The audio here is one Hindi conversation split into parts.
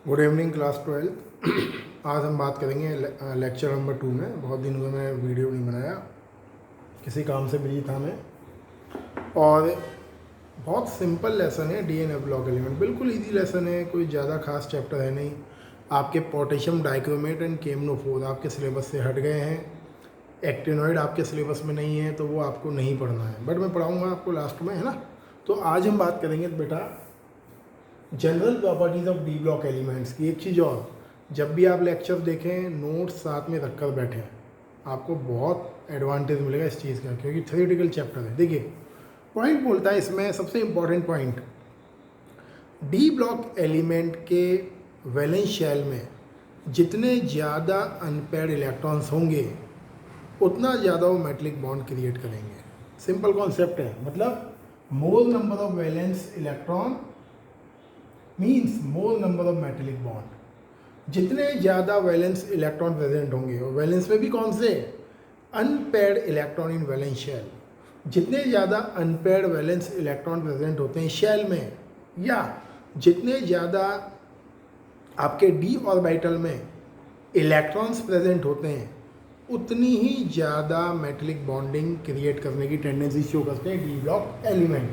Good evening class 12। आज हम बात करेंगे लेक्चर नंबर 2 में। बहुत दिन हुए मैं वीडियो नहीं बनाया, किसी काम से बिजी था मैं। और बहुत सिंपल लेसन है डीएनए ब्लॉक एलिमेंट, बिल्कुल इजी लेसन है, कोई ज़्यादा खास चैप्टर है नहीं। आपके पोटेशियम डाइक्रोमेट एंड केमनोफोर आपके सिलेबस से हट गए हैं। एक्टिनॉइड आपके सिलेबस में नहीं है तो वो आपको नहीं पढ़ना है, बट मैं पढ़ाऊँगा आपको लास्ट में, है ना। तो आज हम बात करेंगे बेटा general properties of D block elements की। एक चीज़ और, जब भी आप लेक्चर देखें नोट्स साथ में रखकर बैठें, आपको बहुत एडवांटेज मिलेगा इस चीज़ का, क्योंकि थ्योरेटिकल चैप्टर है। देखिए पॉइंट बोलता है इसमें, सबसे important point, D block element के वैलेंस शेल में जितने ज़्यादा अनपेयर्ड इलेक्ट्रॉन्स होंगे उतना ज़्यादा वो मेटलिक बॉन्ड क्रिएट करेंगे। सिंपल कॉन्सेप्ट है, मतलब मोर number of valence electron means more number of metallic bond. जितने ज़्यादा वैलेंस इलेक्ट्रॉन प्रेजेंट होंगे, और वैलेंस में भी कौन से, unpaired electron in valence shell, जितने ज़्यादा अनपेयर्ड वैलेंस इलेक्ट्रॉन प्रेजेंट होते हैं शेल में, या जितने ज़्यादा आपके डी ऑर्बिटल में इलेक्ट्रॉन्स प्रेजेंट होते हैं, उतनी ही ज़्यादा मेटेलिक बॉन्डिंग क्रिएट करने की टेंडेंसी शो करते हैं डी ब्लॉक एलिमेंट।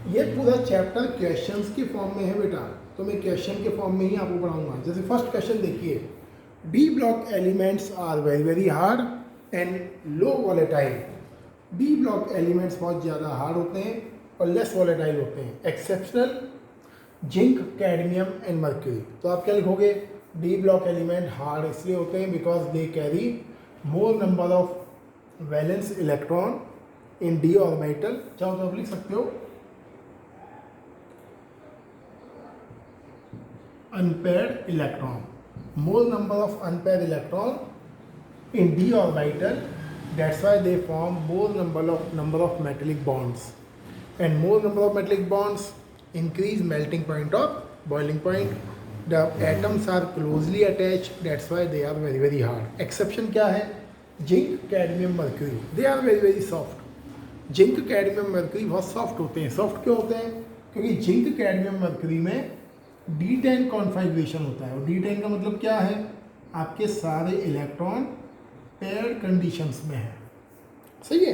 ये पूरा चैप्टर क्वेश्चंस के फॉर्म में है बेटा, तो मैं क्वेश्चन के फॉर्म में ही आपको पढ़ाऊंगा। जैसे फर्स्ट क्वेश्चन देखिए, D block elements are very very hard and low volatile. D block elements बहुत ज़्यादा हार्ड होते हैं और लेस वॉलेटाइल होते हैं, exceptional zinc, cadmium and mercury. तो आप क्या लिखोगे, डी ब्लॉक एलिमेंट हार्ड इसलिए होते हैं because they carry more number of valence electron in D orbital. चाहो तो आप लिख सकते हो unpaired electron, more number of unpaired electron in d orbital, that's why they form more number of metallic bonds, and more number of metallic bonds increase melting point of boiling point. The atoms are closely attached, that's why they are very very hard. Exception क्या है, zinc, cadmium, mercury, they are very very soft. Zinc, cadmium, mercury बहुत सॉफ्ट होते हैं। सॉफ्ट क्यों होते हैं, क्योंकि जिंक, कैडमियम, मर्क्यूरी में D10 कॉन्फ़िगरेशन होता है। और D10 का मतलब क्या है, आपके सारे इलेक्ट्रॉन पेयर्ड कंडीशंस में है, सही है।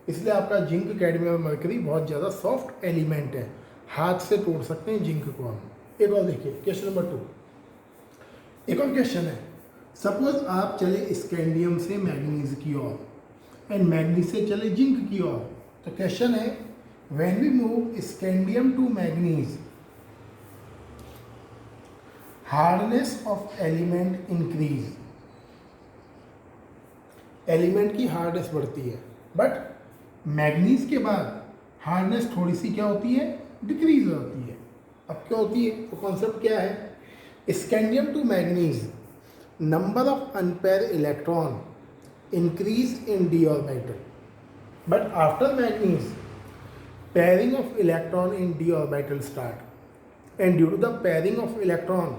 इसलिए आपका जिंक, कैडमियम और मर्करी बहुत ज़्यादा सॉफ्ट एलिमेंट है, हाथ से तोड़ सकते हैं जिंक को हम। एक और देखिए क्वेश्चन नंबर 2, एक और क्वेश्चन है। सपोज आप चले स्कैंडियम से मैग्नीज की ओर एंड मैग्नीज से चले जिंक की ओर। तो क्वेश्चन है, when we move scandium to manganese, hardness of element increase. Element की हार्डनेस बढ़ती है, बट मैग्नीज के बाद हार्डनेस थोड़ी सी क्या होती है, डिक्रीज होती है। अब क्या होती है, तो कॉन्सेप्ट क्या है, scandium to manganese, number of unpair electron increase in D orbital, but after manganese pairing of electron in d orbital start, and due to the pairing of electron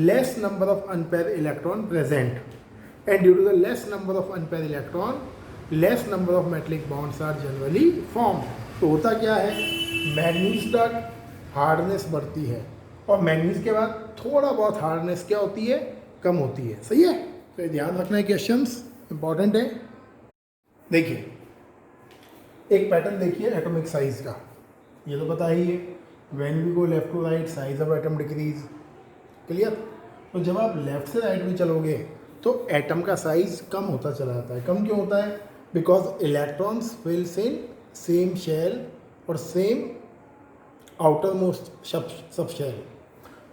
less number of unpaired electron present, and due to the less number of unpaired electron less number of metallic bonds are generally formed. तो होता क्या है, मैग्नीज तक हार्डनेस बढ़ती है और मैग्नीज के बाद थोड़ा बहुत हार्डनेस क्या होती है, कम होती है, सही है। तो ध्यान रखना है, क्वेश्चंस इंपॉर्टेंट है। देखिए एक पैटर्न देखिए एटॉमिक साइज का, ये तो पता ही है, when we go left to right size of atom decrease, clear. तो जब आप लेफ्ट से राइट में चलोगे तो एटम का साइज कम होता चला जाता है। कम क्यों होता है, because electrons fills in same shell और same outermost subshell.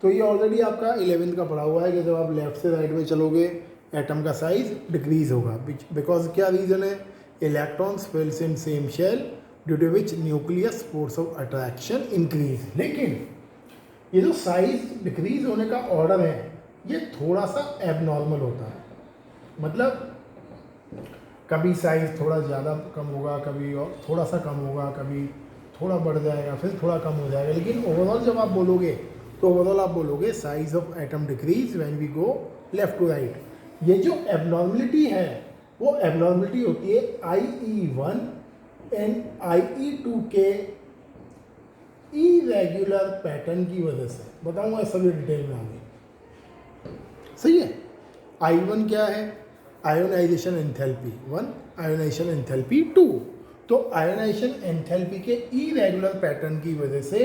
तो ये ऑलरेडी आपका 11th का पढ़ा हुआ है कि जब आप लेफ्ट से राइट में चलोगे एटम का साइज डिक्रीज होगा, बिकॉज क्या रीज़न है, electrons fills in same shell due to which nucleus force of attraction increase. लेकिन ये जो साइज डिक्रीज होने का ऑर्डर है ये थोड़ा सा एबनॉर्मल होता है, मतलब कभी साइज थोड़ा ज़्यादा कम होगा, कभी और थोड़ा सा कम होगा, कभी थोड़ा बढ़ जाएगा, फिर थोड़ा कम हो जाएगा। लेकिन ओवरऑल जब आप बोलोगे तो ओवरऑल आप बोलोगे size of atom decrease when we go left to right. ये जो एबनॉर्मलिटी है वो एबनॉर्मलिटी होती है IE1 एंड IE2 के इरेगुलर पैटर्न की वजह से। बताऊंगा सभी डिटेल में आगे, सही है। I1 क्या है? Ionisation enthalpy 1, ionisation enthalpy 2। तो आयोनाइजेशन एंथैल्पी के इरेगुलर पैटर्न की वजह से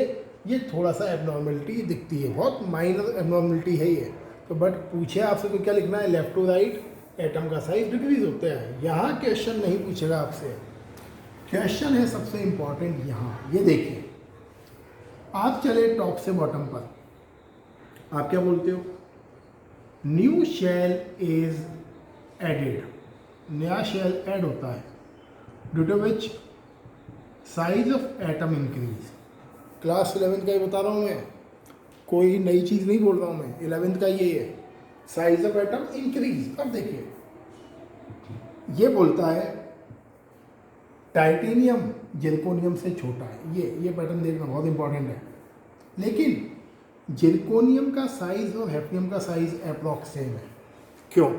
ये थोड़ा सा एबनॉर्मलिटी दिखती है, बहुत माइनर एबनॉर्मलिटी है ये। तो बट पूछे आपसे तो क्या लिखना है? लेफ्ट टू राइट एटम का साइज डिक्रीज होता है। यहाँ क्वेश्चन नहीं पूछेगा आपसे, क्वेश्चन है सबसे इंपॉर्टेंट यहाँ, ये देखिए। आप चले टॉप से बॉटम पर, आप क्या बोलते हो? न्यू शेल इज एडेड, नया शेल ऐड होता है, due to which size of atom increase. Class 11th का ही बता रहा हूँ मैं, कोई नई चीज़ नहीं बोल रहा हूँ मैं, 11th का ये है, साइज ऑफ एटम इंक्रीज। अब देखिए ये बोलता है टाइटेनियम जिरकोनियम से छोटा है, ये पैटर्न देखना बहुत इंपॉर्टेंट है। लेकिन जिरकोनियम का साइज और हैफनियम का साइज अप्रॉक्स सेम है, क्यों?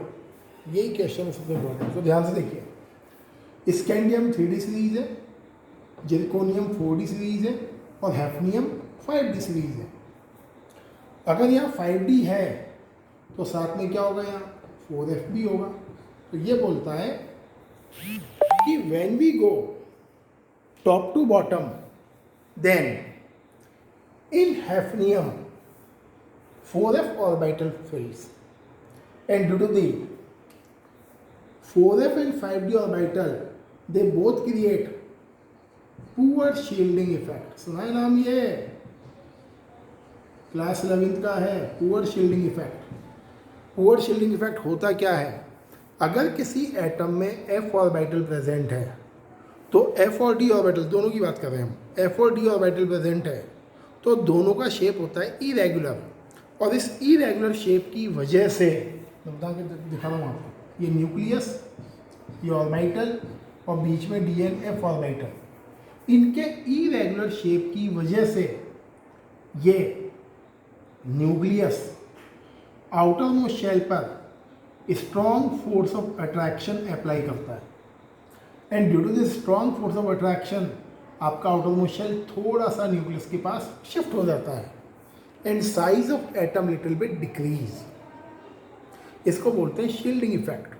यही क्वेश्चन सबसे इंपॉर्टेंट, तो ध्यान से देखिए। स्कैंडियम 3D सीरीज है, जिरकोनियम 4D सीरीज है और हैफनियम 5D सीरीज है। अगर यहाँ 5D है तो साथ में क्या होगा? यहाँ 4F भी होगा। तो ये बोलता है कि when we go top to bottom then in hafnium 4F orbital fills and due to the 4F and 5D orbital they both create poor shielding effect। सुना है नाम ये? क्लास 11th का है, poor shielding effect. Poor shielding effect होता क्या है? अगर किसी एटम में F ऑर्बिटल प्रेजेंट है तो F और D ऑर्बिटल दोनों की बात कर रहे हैं हम, F और D ऑर्बिटल प्रेजेंट है तो दोनों का शेप होता है इरेगुलर, और इस इरेगुलर शेप की वजह से बता के दिखा रहा हूँ आपको, ये न्यूक्लियस, ये ऑर्बिटल और बीच में DNF ऑर्बिटल, इनके इरेगुलर शेप की वजह से ये न्यूक्लियस आउटर मोस्ट शेल पर strong force of attraction apply करता है, and due to this strong force of attraction आपका आउटर मोस्ट शेल थोड़ा सा न्यूक्लियस के पास शिफ्ट हो जाता है, and size of atom little bit decrease. इसको बोलते हैं शील्डिंग इफेक्ट।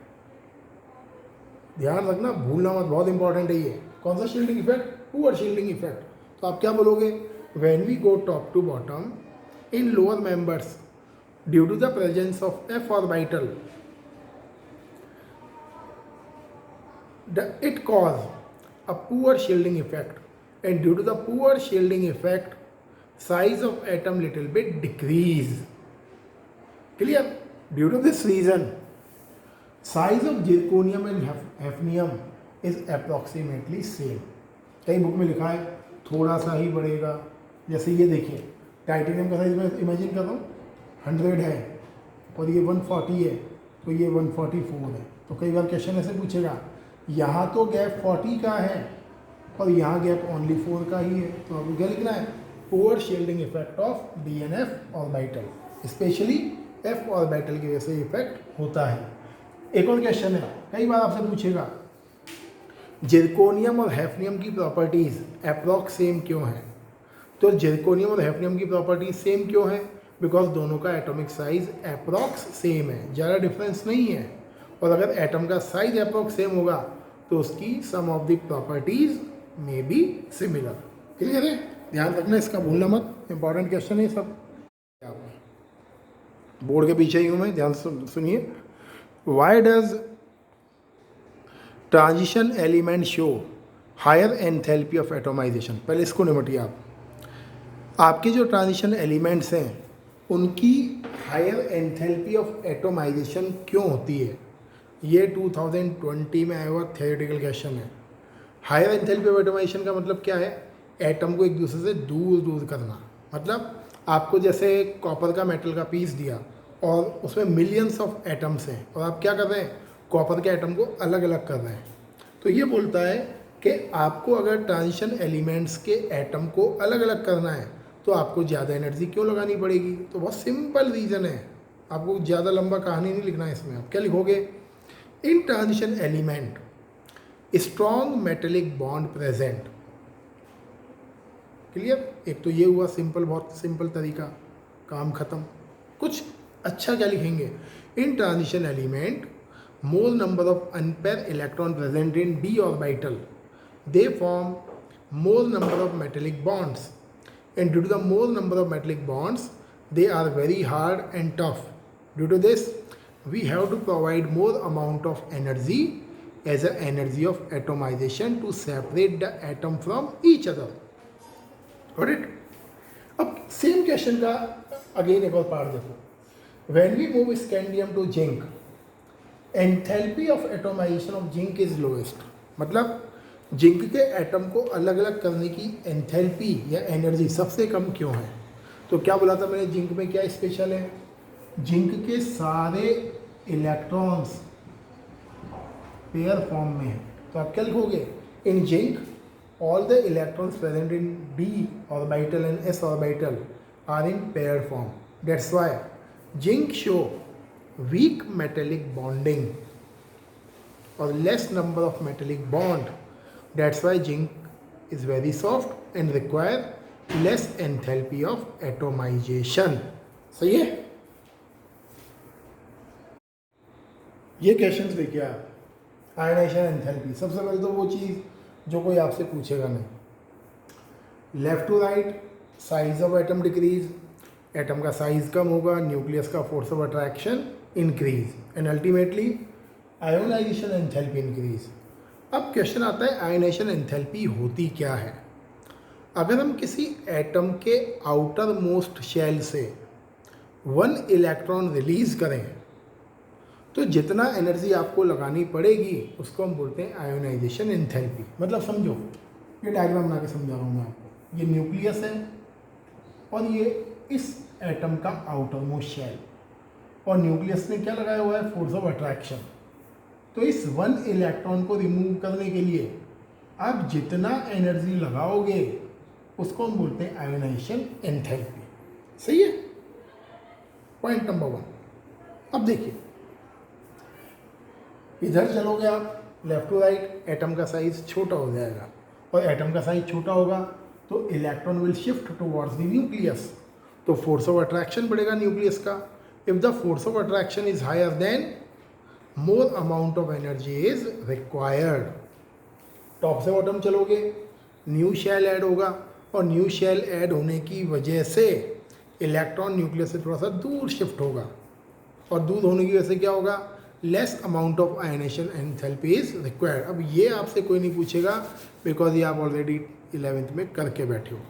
ध्यान रखना, भूलना मत, बहुत इंपॉर्टेंट है ये। कौन सा shielding effect? Poor shielding effect. तो आप क्या बोलोगे? When we go top to bottom in lower members due to the presence of F orbital it cause a poor shielding effect, and due to the poor shielding effect size of atom little bit decrease. Clear? Due to this reason size of zirconium and hafnium is approximately same। कई बुक में लिखा है थोड़ा सा ही बढ़ेगा, जैसे ये देखिए टाइटेनियम का साइज मैं इमेजिन कर रहा हूँ 100 है और ये 140 है, तो ये 144 है। तो कई बार क्वेश्चन ऐसे पूछेगा, यहाँ तो गैप 40 का है और यहाँ गैप ओनली 4 का ही है, तो आपको क्या लिखना है? Poor shielding effect of DNF orbital, specially F orbital की वजह से इफेक्ट होता है। एक और क्वेश्चन है, कई बार आपसे पूछेगा जिरकोनियम और हैफनियम की प्रॉपर्टीज़ अप्रॉक्स सेम क्यों है? तो जिरकोनियम और हैफनियम की प्रॉपर्टीज सेम क्यों है? बिकॉज दोनों का एटॉमिक साइज अप्रॉक्स सेम है, ज़्यादा डिफरेंस नहीं है। और अगर एटम का साइज अप्रॉक्स सेम होगा तो उसकी सम ऑफ द प्रॉपर्टीज में बी सिमिलर। क्लियर है? ध्यान रखना, इसका भूलना मत, इंपॉर्टेंट क्वेश्चन है सब। बोर्ड के पीछे ही हूँ मैं, ध्यान सुनिए। Why does transition element show higher enthalpy of atomization? पहले इसको निपटिए आप। आपके जो ट्रांजिशन एलिमेंट्स हैं उनकी हायर एंथैल्पी ऑफ एटोमाइजेशन क्यों होती है? ये 2020 में आया हुआ थियोरेटिकल क्वेश्चन है। हायर एंथैल्पी ऑफ एटोमाइजेशन का मतलब क्या है? एटम को एक दूसरे से दूर दूर करना। मतलब आपको जैसे कॉपर का मेटल का पीस दिया और उसमें मिलियंस ऑफ एटम्स हैं और आप क्या कर रहे हैं? कॉपर के एटम को अलग अलग कर रहे हैं। तो ये बोलता है कि आपको अगर ट्रांजिशन एलिमेंट्स के एटम को अलग अलग करना है तो आपको ज़्यादा एनर्जी क्यों लगानी पड़ेगी? तो बहुत सिंपल रीज़न है, आपको ज़्यादा लंबा कहानी नहीं लिखना है इसमें। आप क्या लिखोगे? इन transition element strong metallic bond present. Clear? एक तो ये हुआ सिंपल, बहुत सिंपल तरीका, काम ख़त्म। कुछ अच्छा क्या लिखेंगे, इन transition element more number of unpair electron present in D orbital, they form more number of metallic bonds, and due to the more number of metallic bonds they are very hard and tough. Due to this we have to provide more amount of energy as an energy of atomization to separate the atom from each other. Got it? अब सेम क्वेश्चन का अगेन एक और पार्ट देखो, when we move scandium to zinc enthalpy of atomization of zinc is lowest, मतलब जिंक के एटम को अलग अलग करने की एंथैल्पी या एनर्जी सबसे कम क्यों है? तो क्या बोला था मैंने, जिंक में क्या स्पेशल है, जिंक के सारे इलेक्ट्रॉन्स पेयर फॉर्म में है। तो आप क्या लिखोगे, in zinc all the electrons present in D orbital and s orbital are in pair form, that's why zinc show weak metallic bonding और less number of metallic bond. That's why zinc is very soft and require less enthalpy of atomization. सही है? ये क्वेश्चंस देखिए आप, आयनाइजेशन एंथैल्पी, सबसे पहले तो वो चीज़ जो कोई आपसे पूछेगा नहीं, left to right size of atom decrease, atom का साइज कम होगा, न्यूक्लियस का force of attraction increase, and ultimately ionization enthalpy increase. अब क्वेश्चन आता है आयनाइजेशन एंथैल्पी होती क्या है? अगर हम किसी एटम के आउटर मोस्ट शेल से 1 इलेक्ट्रॉन रिलीज करें तो जितना एनर्जी आपको लगानी पड़ेगी उसको हम बोलते हैं आयोनाइजेशन एंथैल्पी. मतलब समझो, ये डायग्राम बना के समझा रहा हूँ मैं आपको, ये न्यूक्लियस है और ये इस एटम का आउटर मोस्ट शेल, और न्यूक्लियस ने क्या लगाया हुआ है, फोर्स ऑफ अट्रैक्शन. तो इस 1 इलेक्ट्रॉन को रिमूव करने के लिए आप जितना एनर्जी लगाओगे उसको हम बोलते हैं आयोनाइजेशन एंथैल्पी. सही है? Point number 1. अब देखिए, इधर चलोगे आप लेफ्ट टू राइट, एटम का साइज छोटा हो जाएगा, और एटम का साइज छोटा होगा तो electron will shift towards the nucleus, तो फोर्स ऑफ अट्रैक्शन बढ़ेगा न्यूक्लियस का. If the force of attraction is higher then more amount of energy is required. Top से बॉटम चलोगे, न्यू शेल ऐड होगा, और न्यू शेल ऐड होने की वजह से इलेक्ट्रॉन न्यूक्लियस से थोड़ा सा दूर शिफ्ट होगा, और दूर होने की वजह से क्या होगा, less amount of ionization enthalpy is required. अब ये आपसे कोई नहीं पूछेगा बिकॉज ये आप ऑलरेडी 11th में करके बैठे हो.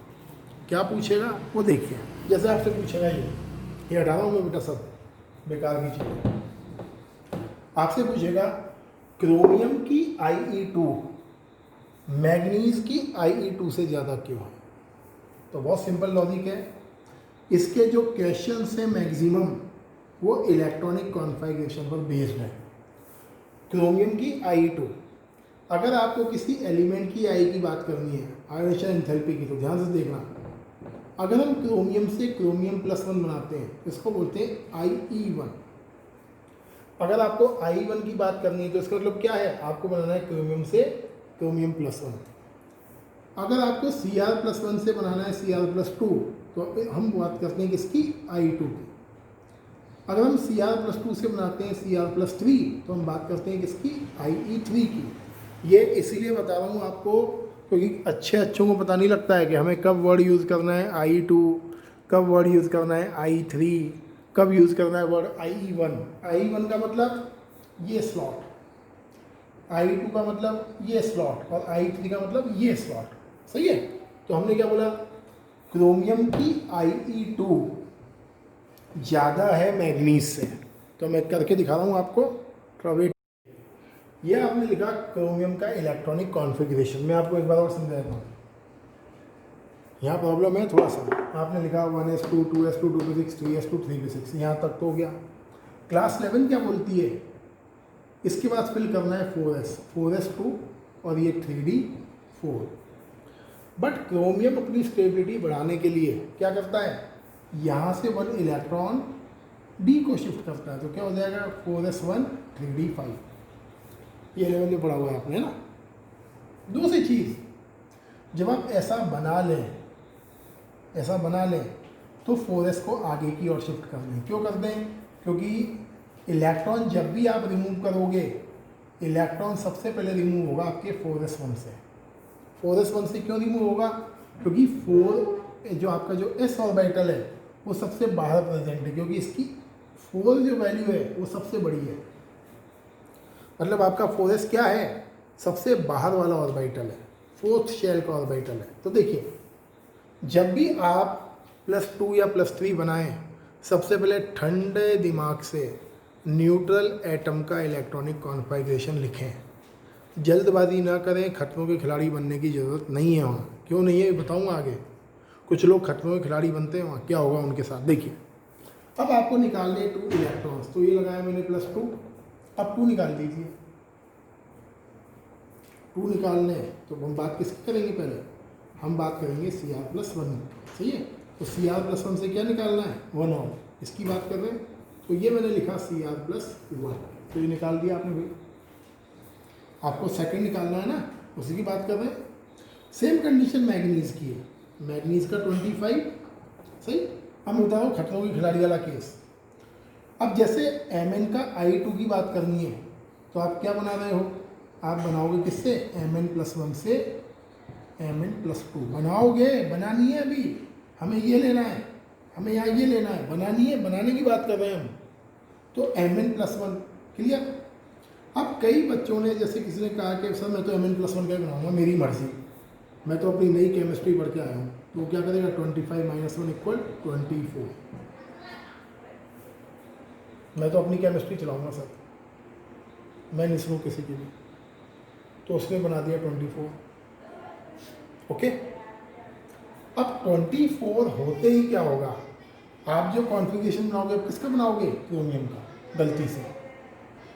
क्या पूछेगा वो देखिए, जैसे आपसे पूछेगा ये हटा रहा हूँ मैं बेटा, सब बेकार की चीज़. आपसे पूछेगा क्रोमियम की Ie2 मैग्नीज की Ie2 से ज़्यादा क्यों है? तो बहुत सिंपल लॉजिक है, इसके जो क्वेश्चंस हैं मैक्सिमम वो इलेक्ट्रॉनिक कॉन्फ़िगरेशन पर बेस्ड है. क्रोमियम की Ie2, अगर आपको किसी एलिमेंट की आई की बात करनी है आयोनाइजेशन एंथैल्पी की, तो ध्यान से देखना, अगर हम क्रोमियम से क्रोमियम +1 बनाते हैं इसको बोलते हैं Ie1. अगर आपको I1 की बात करनी है तो इसका मतलब क्या है, आपको बनाना है क्रोमियम से क्रोमियम +1. अगर आपको Cr+1 से बनाना है Cr+2 तो हम बात करते हैं किसकी, I2 की. अगर हम Cr+2 से बनाते हैं Cr+3 तो हम बात करते हैं किसकी, Ie3 की. ये इसीलिए बता रहा हूँ आपको क्योंकि अच्छों को पता नहीं लगता है कि हमें कब वर्ड यूज़ करना है Ie2, कब वर्ड यूज़ करना है I3, कब यूज़ करना है वर्ड Ie1. Ie1 का मतलब ये स्लॉट, I2 का मतलब ये स्लॉट, और I3 का मतलब ये स्लॉट. सही है? तो हमने क्या बोला, क्रोमियम की Ie2 ज़्यादा है मैग्नीज से. तो मैं करके दिखा रहा हूँ आपको, थोड़ा वेट. ये आपने लिखा क्रोमियम का इलेक्ट्रॉनिक कॉन्फ़िगरेशन. मैं आपको एक बार और समझा देता हूँ, यहाँ प्रॉब्लम है थोड़ा सा. आपने लिखा 1s2 2s2 2p6 3s2 3p6, यहाँ तक तो हो गया. क्लास 11 क्या बोलती है, इसके बाद फिल करना है 4s2 और ये 3d4. बट क्रोमियम अपनी स्टेबिलिटी बढ़ाने के लिए क्या करता है, यहाँ से 1 इलेक्ट्रॉन d को शिफ्ट करता है. तो क्या हो जाएगा 4s1 3d5. ये लेवल में पढ़ा हुआ है आपने, है ना. दूसरी चीज़, जब आप ऐसा बना लें ऐसा बना लें तो 4s को आगे की ओर शिफ्ट कर दें। क्यों कर दें? क्योंकि इलेक्ट्रॉन जब भी आप रिमूव करोगे, इलेक्ट्रॉन सबसे पहले रिमूव होगा आपके 4s1 से। 4s1 से क्यों रिमूव होगा? क्योंकि 4 जो आपका जो s ऑर्बिटल है वो सबसे बाहर प्रेजेंट है, क्योंकि इसकी 4 जो वैल्यू है वो सबसे बड़ी है। मतलब आपका 4s क्या है? सबसे बाहर वाला ऑर्बिटल है, 4th शेल का ऑर्बिटल है। तो देखिए, जब भी आप +2 या +3 बनाएं, सबसे पहले ठंडे दिमाग से न्यूट्रल एटम का इलेक्ट्रॉनिक कॉन्फ़िगरेशन लिखें। जल्दबाजी ना करें, खतरों के खिलाड़ी बनने की ज़रूरत नहीं है वहाँ। क्यों नहीं है बताऊँगा आगे। कुछ लोग खतरों के खिलाड़ी बनते हैं, वहाँ क्या होगा उनके साथ देखिए। अब आपको निकालने 2 इलेक्ट्रॉन्स, तो ये लगाया मैंने +2, अब 2 निकाल दीजिए। 2 निकालने तो हम बात किसकी करेंगे? पहले हम बात करेंगे Cr+1, सही है। तो Cr+1 से क्या निकालना है? 1 और इसकी बात कर रहे हैं, तो ये मैंने लिखा Cr+1, तो ये निकाल दिया आपने भाई। आपको सेकंड निकालना है ना, उसी की बात कर रहे हैं। सेम कंडीशन मैग्नीज की है, मैग्नीज का 25, सही। अब बताओ खतरों की खिलाड़ी वाला केस। अब जैसे Mn का I2 की बात करनी है, तो आप क्या बना रहे हो? आप बनाओगे किससे? Mn+1 से Mn+2 बनाओगे। बनानी है अभी, हमें ये लेना है, हमें यहाँ ये लेना है, बनानी है, बनाने की बात कर रहे हैं हम। तो Mn+1 क्लियर। अब कई बच्चों ने, जैसे किसी ने कहा कि सर मैं तो Mn+1 का बनाऊंगा, मेरी मर्जी, मैं तो अपनी नई केमिस्ट्री पढ़ के आया हूँ। तो वो क्या करेगा? 25 - 1 = 24। मैं तो अपनी केमिस्ट्री चलाऊंगा सर, मैं नहीं सुनूँ किसी की भी। तो उसने बना दिया 24, ओके। अब 24 होते ही क्या होगा? आप जो कॉन्फ़िगरेशन बनाओगे, आप किसका बनाओगे? क्रोमियम का, गलती से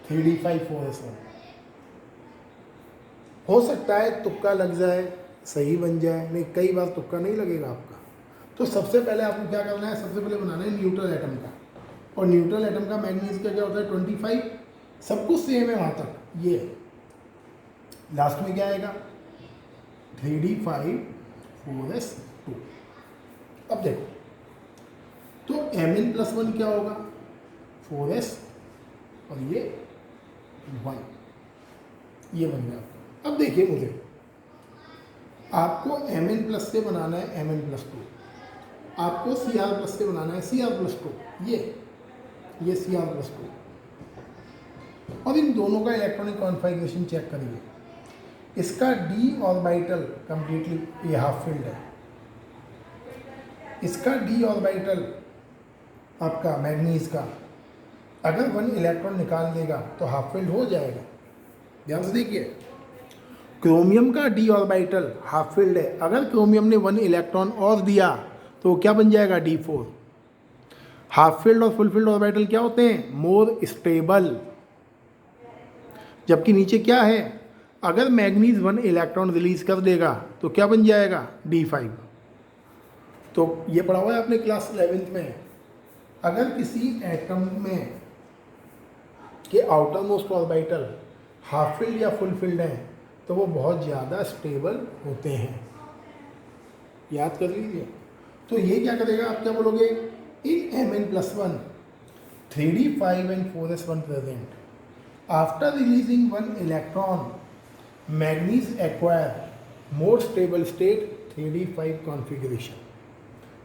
3d5 4s1। हो सकता है तुक्का लग जाए, सही बन जाए, नहीं कई बार तुक्का नहीं लगेगा आपका। तो सबसे पहले आपको क्या करना है? सबसे पहले बनाना है न्यूट्रल एटम का, और न्यूट्रल एटम का मैग्नीज का क्या होता है? 25। सब कुछ सेम है वहाँ तक। ये लास्ट में क्या आएगा? 3d5 4s2। अब देखो, तो Mn+1 क्या होगा? 4s और ये 1, ये बन गया। अब देखिए, मुझे आपको Mn+ से बनाना है Mn+2, आपको Cr+ से बनाना है Cr+2, ये Cr+2, और इन दोनों का इलेक्ट्रॉनिक कॉन्फ़िगरेशन चेक करिए। इसका d ऑर्बिटल कंप्लीटली ये हाफ फील्ड है, इसका d ऑर्बिटल आपका मैग्नीज का अगर 1 इलेक्ट्रॉन निकाल देगा तो हाफ फील्ड हो जाएगा। ध्यान से देखिए, क्रोमियम का d ऑर्बिटल हाफ फील्ड है, अगर क्रोमियम ने 1 इलेक्ट्रॉन और दिया तो क्या बन जाएगा? d4। हाफ फील्ड और फुल फील्ड ऑर्बिटल क्या होते हैं? More stable. जबकि नीचे क्या है? अगर मैग्नीज 1 इलेक्ट्रॉन रिलीज कर देगा तो क्या बन जाएगा? d5। तो ये पढ़ा हुआ है आपने क्लास 11th में। अगर किसी एटम में के outer most orbital half field या फुल फील्ड हैं तो वो बहुत ज़्यादा स्टेबल होते हैं, याद कर लीजिए। तो ये क्या करेगा? आप क्या बोलोगे? इन Mn+1 3d5 and 4s1 present, after releasing 1 electron, manganese acquire more stable state 3d5 configuration,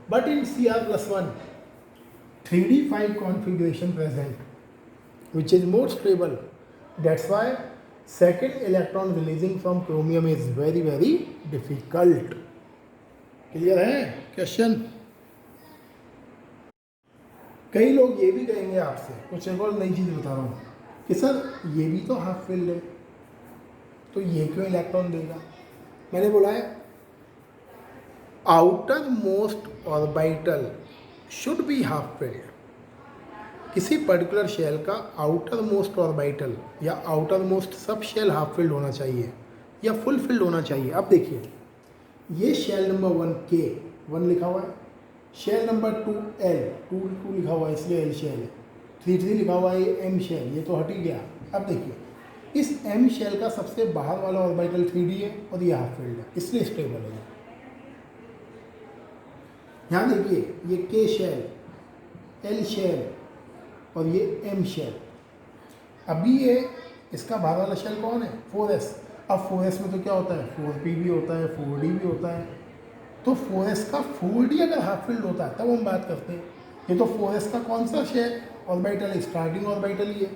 but in Cr+1 3d5 configuration present, which is more stable. That's why second electron releasing from chromium is very very difficult. Clear है क्वेश्चन? कई लोग ये भी कहेंगे आपसे, कुछ एक और नई चीज़ बता रहा हूँ कि सर ये भी तो हाफ फील्ड है, तो ये क्यों इलेक्ट्रॉन देगा? मैंने बोला है outermost orbital should be half filled. किसी पर्टिकुलर शेल का आउटर मोस्ट ऑर्बिटल या outermost subshell half filled होना चाहिए या फुल फील्ड होना चाहिए। अब देखिए, ये शेल नंबर 1 K 1 लिखा हुआ है, शेल नंबर 2 L 2 लिखा हुआ है इसलिए L शेल है, 3 लिखा हुआ है ये M शेल, ये तो हट ही गया। अब देखिए, इस M शेल का सबसे बाहर वाला ऑर्बिटल 3D है और ये हाफ फील्ड है, इसलिए स्टेबल है। यहाँ देखिए ये के शेल, एल शेल और ये एम शेल। अभी ये इसका बाहर वाला शेल कौन है? 4s। अब 4s में तो क्या होता है? 4p भी होता है, 4d भी होता है। तो 4s का 4d अगर हाफ फील्ड होता है तब हम बात करते हैं। ये तो 4s का कौन सा शेल ऑर्बिटल है? स्टार्टिंग ऑर्बिटल ही है,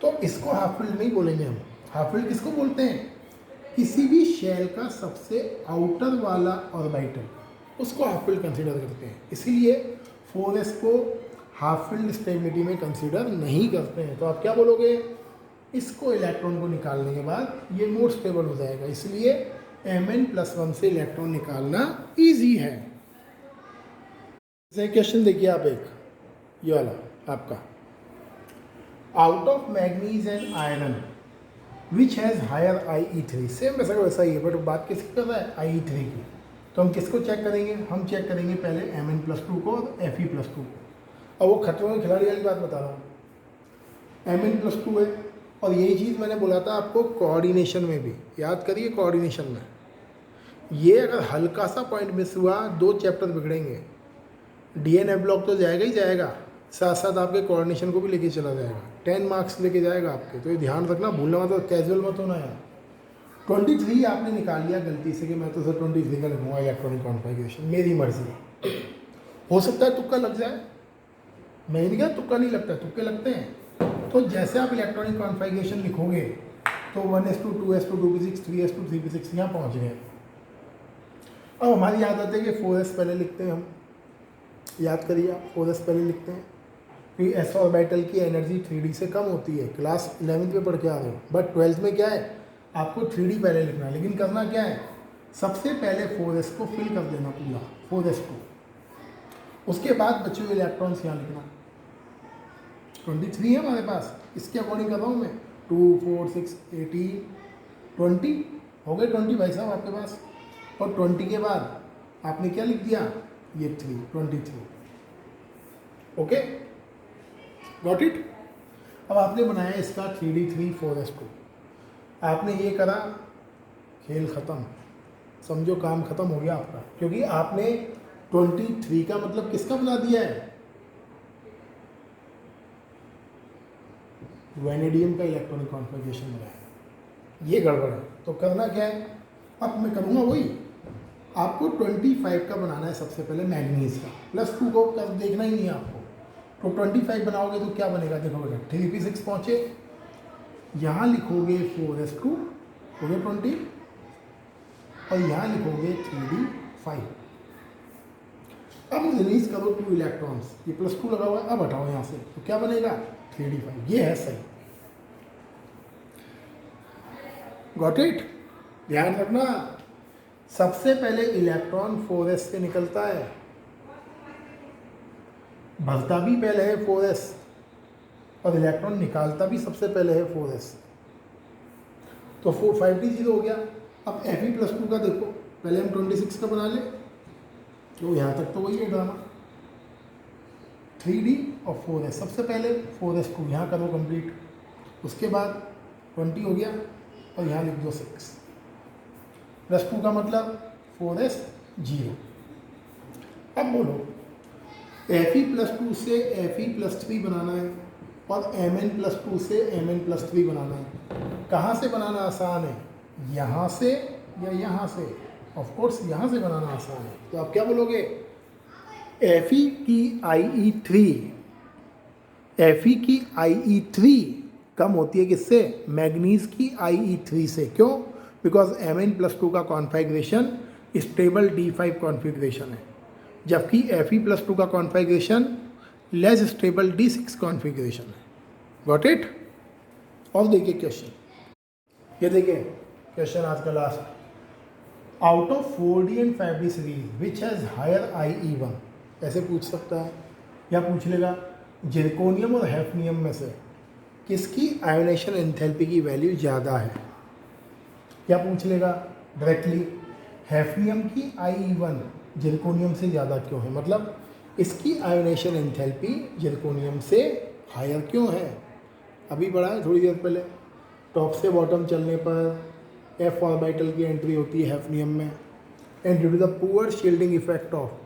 तो इसको हाफ फील्ड नहीं बोलेंगे हम। हाफ फील्ड किसको बोलते हैं? किसी भी शेल का सबसे आउटर वाला ऑर्बिटल, उसको हाफ फील्ड कंसीडर करते हैं। इसीलिए 4s को हाफ फील्ड स्टेबिलिटी में कंसीडर नहीं करते हैं। तो आप क्या बोलोगे? इसको इलेक्ट्रॉन को निकालने के बाद ये मोर स्टेबल हो जाएगा, इसलिए Mn+1 से इलेक्ट्रॉन निकालना इजी है। क्वेश्चन देखिए आप, एक ये वाला आपका, out of manganese and iron which has higher IE3। Same वैसा का वैसा ही है, बट बात किसकी कर रहा है? IE3 की। तो हम किसको चेक करेंगे? हम चेक करेंगे पहले Mn+2 को और Fe+2 को। अब वो खतरों के खिलाड़ी वाली बात बता रहा हूँ। Mn+2 है, और यही चीज़ मैंने बोला था आपको कोऑर्डिनेशन में भी, याद करिए कोऑर्डिनेशन में ये अगर हल्का सा पॉइंट मिस हुआ 2 चैप्टर बिगड़ेंगे। DNA ब्लॉक तो जाएगा ही जाएगा, साथ साथ आपके कोऑर्डिनेशन को भी लेके चला जाएगा, 10 मार्क्स लेके जाएगा आपके। तो ये ध्यान रखना, भूलना मत, तो कैजुअल मत होना यार। 23 आपने निकाल लिया गलती से कि मैं तो सर 23 का लिखूँगा इलेक्ट्रॉनिक कॉन्फ़िगरेशन, मेरी मर्जी। हो सकता है तुक्का लग जाए, मैं नहीं कहा तुक्का नहीं लगता, तुक्के लगते हैं। तो जैसे आप इलेक्ट्रॉनिक कॉन्फ़िगरेशन लिखोगे तो 1s2 2s2 2p6 3s2 3p6 यहाँ पहुँच गए। अब हमारी आदत है कि 4s पहले लिखते हैं हम, याद करिए आप 4s पहले लिखते हैं, क्योंकि s ऑर्बिटल की एनर्जी 3d से कम होती है। क्लास 11th में पढ़ के आ रहे हो, बट 12th में क्या है, आपको 3d पहले लिखना है। लेकिन करना क्या है, सबसे पहले 4s को फिल कर देना पूरा 4s को, उसके बाद बचे हुए इलेक्ट्रॉन्स यहाँ लिखना। 23 है हमारे पास, इसके अकॉर्डिंग कर रहा हूँ मैं। 2 4 6 18 20 हो गए 20 भाई साहब आपके पास। और 20 के बाद आपने क्या लिख दिया? ये 3 23। Okay, got it. अब आपने बनाया इसका 3d3 4s को, आपने ये करा, खेल ख़त्म, समझो काम ख़त्म हो गया आपका, क्योंकि आपने 23 का मतलब किसका बना दिया है? वैनेडियम का इलेक्ट्रॉनिक कॉन्फ़िगरेशन बनाया। ये गड़बड़ है, तो करना क्या है, अब मैं करूँगा वही। आपको 25 का बनाना है सबसे पहले, मैग्नीज का। +2 को कर देखना ही नहीं है आपको। तो 25 बनाओगे तो क्या बनेगा, देखो बेटा 3p6 पहुँचे, यहाँ लिखोगे 4s2 हो गए 20, और यहाँ लिखोगे 3d5। अब रिलीज करो 2 इलेक्ट्रॉन्स, ये +2 लगा हुआ है, अब हटाओ यहाँ से, तो क्या बनेगा 3d5। ये है सही, गॉट इट। ध्यान रखना, सबसे पहले इलेक्ट्रॉन 4s से निकलता है, भरता भी पहले है 4s, और इलेक्ट्रॉन निकालता भी सबसे पहले है 4s। तो 5d0 हो गया। अब Fe+2 का देखो, पहले हम 26 का बना ले, तो यहाँ तक तो वही है ड्रामा, 3d और 4s। सबसे पहले 4s को यहाँ करो कंप्लीट, उसके बाद 20 हो गया, और यहाँ लिख दो 6, +2 का मतलब 4s 0। अब बोलो Fe+2 से Fe+3 बनाना है, और Mn+2 से Mn+3 बनाना है। कहाँ से बनाना आसान है, यहाँ से या यहाँ से? ऑफ कोर्स यहाँ से बनाना आसान है। तो आप क्या बोलोगे, Fe की IE3 कम होती है किससे? मैग्नीज की IE3 से। क्यों? बिकॉज Mn+2 का कॉन्फ़िगरेशन स्टेबल D5 कॉन्फ़िगरेशन है, जबकि Fe+2 का configuration less stable D6 configuration है। Got it. और देखिए क्वेश्चन, ये देखिए क्वेश्चन आज का last, out of 4D and 5D series which has higher IE1, ऐसे पूछ सकता है, या पूछ लेगा जिरकोनियम और हैफनियम में से किसकी आयोनेशन एंथैल्पी की वैल्यू ज़्यादा है, या पूछ लेगा डायरेक्टली हैफनियम की IE1 जिरकोनियम से ज़्यादा क्यों है, मतलब इसकी आयोनेशन एंथैल्पी जिरकोनियम से हायर क्यों है। अभी बढ़ा है थोड़ी देर पहले, टॉप से बॉटम चलने पर F ऑर्बिटल की एंट्री होती है हैफनियम में, and due to the poor shielding effect of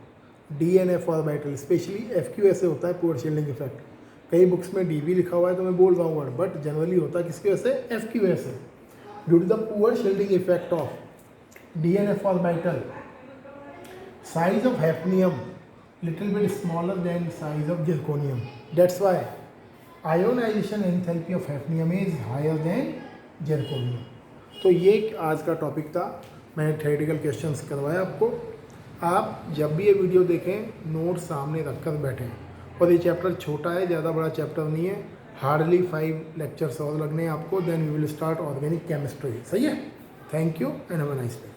DNF orbital, specially FQ से होता है पुअर शील्डिंग इफेक्ट। कई बुक्स में DB लिखा हुआ है तो मैं बोल रहा हूँ वर्ड, बट जनरली होता है किसकी वजह से, FQ से, due to the poor shielding effect of DNF orbital, size of hafnium little bit smaller than size of zirconium, that's why ionization enthalpy of hafnium is higher than zirconium। तो ये आज का टॉपिक था, मैंने थ्योरेटिकल क्वेश्चंस करवाया आपको। आप जब भी ये वीडियो देखें नोट सामने रखकर बैठें, और ये चैप्टर छोटा है, ज़्यादा बड़ा चैप्टर नहीं है, हार्डली 5 लेक्चर्स और लगने हैं आपको, then we will start organic chemistry. सही है, thank you and have a nice day.